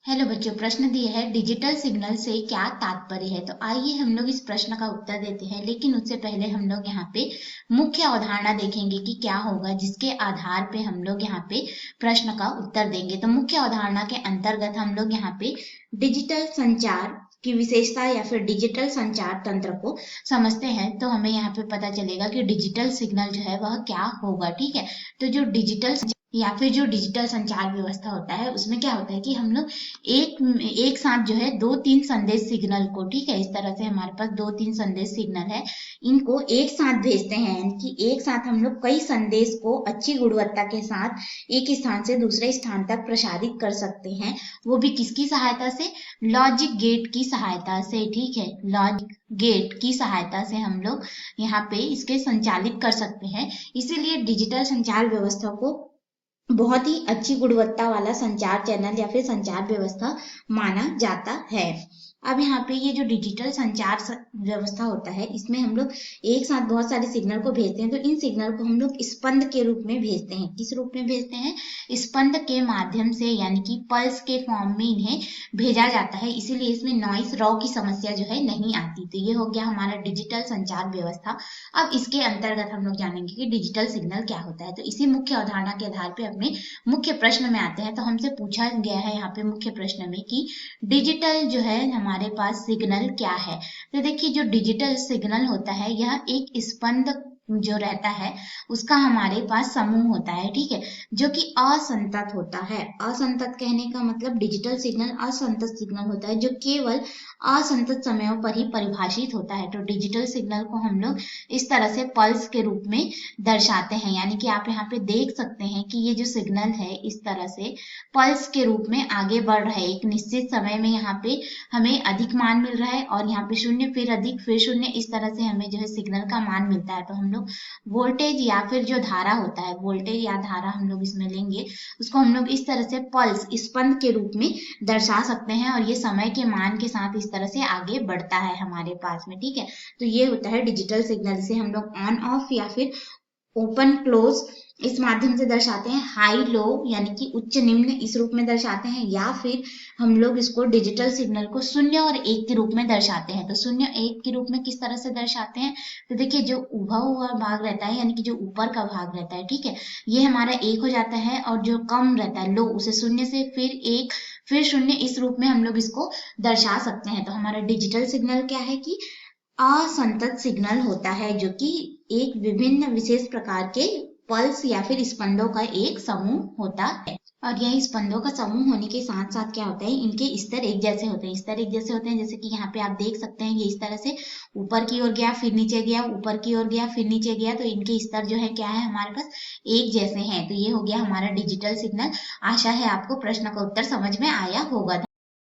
Hello बच्चों, प्रश्न दिए है डिजिटल सिग्नल से क्या तात्पर्य है। तो आइए हम लोग इस प्रश्न का उत्तर देते हैं, लेकिन उससे पहले हम लोग यहाँ पे मुख्य अवधारणा देखेंगे कि क्या होगा, जिसके आधार पे हम लोग यहाँ पे प्रश्न का उत्तर देंगे। तो मुख्य अवधारणा के अंतर्गत हम लोग यहाँ पे डिजिटल संचार की विशेषता या फिर डिजिटल संचार तंत्र को समझते हैं। तो हमें यहाँ पे पता चलेगा कि डिजिटल सिग्नल जो है वह क्या होगा। ठीक है, तो जो डिजिटल या फिर जो डिजिटल संचार व्यवस्था होता है उसमें क्या होता है कि हम लोग एक साथ जो है दो तीन संदेश सिग्नल को, ठीक है, इस तरह से हमारे पास दो तीन संदेश सिग्नल है, इनको एक साथ भेजते हैं। यानी कि एक साथ हम लोग कई संदेश को अच्छी गुणवत्ता के साथ एक स्थान से दूसरे स्थान तक प्रसारित कर सकते हैं। वो भी किसकी सहायता से? लॉजिक गेट की सहायता से। ठीक है, लॉजिक गेट की सहायता से हम लोग यहाँ पे इसके संचालित कर सकते हैं। इसीलिए डिजिटल संचार व्यवस्था को बहुत ही अच्छी गुणवत्ता वाला संचार चैनल या फिर संचार व्यवस्था माना जाता है। अब यहाँ पे ये जो डिजिटल संचार व्यवस्था होता है, इसमें हम लोग एक साथ बहुत सारे सिग्नल को भेजते हैं। तो इन सिग्नल को हम लोग स्पंद के रूप में भेजते हैं। किस रूप में भेजते हैं? स्पंद के माध्यम से, यानी कि पल्स के फॉर्म में इन्हें भेजा जाता है। इसीलिए इसमें नॉइस रॉ की समस्या जो है नहीं आती। तो ये हो गया हमारा डिजिटल संचार व्यवस्था। अब इसके अंतर्गत हम लोग जानेंगे कि डिजिटल सिग्नल क्या होता है। तो इसी मुख्य अवधारणा के आधार पर अपने मुख्य प्रश्न में आते हैं। तो हमसे पूछा गया है यहाँ पे मुख्य प्रश्न में कि डिजिटल जो है हमारे पास सिग्नल क्या है। तो देखिए, जो डिजिटल सिग्नल होता है यह एक स्पंद जो रहता है उसका हमारे पास समूह होता है। ठीक है, जो कि असंतत होता है। असंतत कहने का मतलब डिजिटल सिग्नल असंतत सिग्नल होता है, जो केवल असंतत समयों पर ही परिभाषित होता है। तो डिजिटल सिग्नल को हम लोग इस तरह से पल्स के रूप में दर्शाते हैं। यानी कि आप यहाँ पे देख सकते हैं कि ये जो सिग्नल है इस तरह से पल्स के रूप में आगे बढ़ रहा है। एक निश्चित समय में यहाँ पे हमें अधिक मान मिल रहा है और यहाँ पे शून्य, फिर अधिक, फिर शून्य, इस तरह से हमें जो है सिग्नल का मान मिलता है। तो हम लोग वोल्टेज या फिर जो धारा होता है, वोल्टेज या धारा हम लोग इसमें लेंगे, उसको हम लोग इस तरह से पल्स, स्पंद के रूप में दर्शा सकते हैं। और ये समय के मान के साथ इस तरह से आगे बढ़ता है हमारे पास में। ठीक है, तो ये होता है डिजिटल सिग्नल। इसे हम लोग ऑन ऑफ या फिर ओपन क्लोज इस माध्यम से दर्शाते हैं। हाई लो यानी कि उच्च निम्न इस रूप में दर्शाते हैं, या फिर हम लोग इसको डिजिटल सिग्नल को शून्य और एक के रूप में दर्शाते हैं। तो शून्य एक के रूप में किस तरह से दर्शाते हैं? तो देखिए, जो उभा हुआ भाग रहता है, यानी कि जो ऊपर का भाग रहता है, ठीक है, ये हमारा एक हो जाता है, और जो कम रहता है लो, उसे शून्य से फिर एक, फिर शून्य, इस रूप में हम लोग इसको दर्शा सकते हैं। तो हमारा डिजिटल सिग्नल क्या है कि असंतत सिग्नल होता है, जो कि एक विभिन्न विशेष प्रकार के पल्स या फिर स्पंदों का एक समूह होता है। और यह स्पंदों का समूह होने के साथ साथ क्या होता है, इनके स्तर एक जैसे होते हैं। स्तर एक जैसे होते हैं, जैसे कि यहाँ पे आप देख सकते हैं, ये इस तरह से ऊपर की ओर गया, फिर नीचे गया, ऊपर की ओर गया, फिर नीचे गया। तो इनके स्तर जो है क्या है, हमारे पास एक जैसे हैं। तो ये हो गया हमारा डिजिटल सिग्नल। आशा है आपको प्रश्न का उत्तर समझ में आया होगा।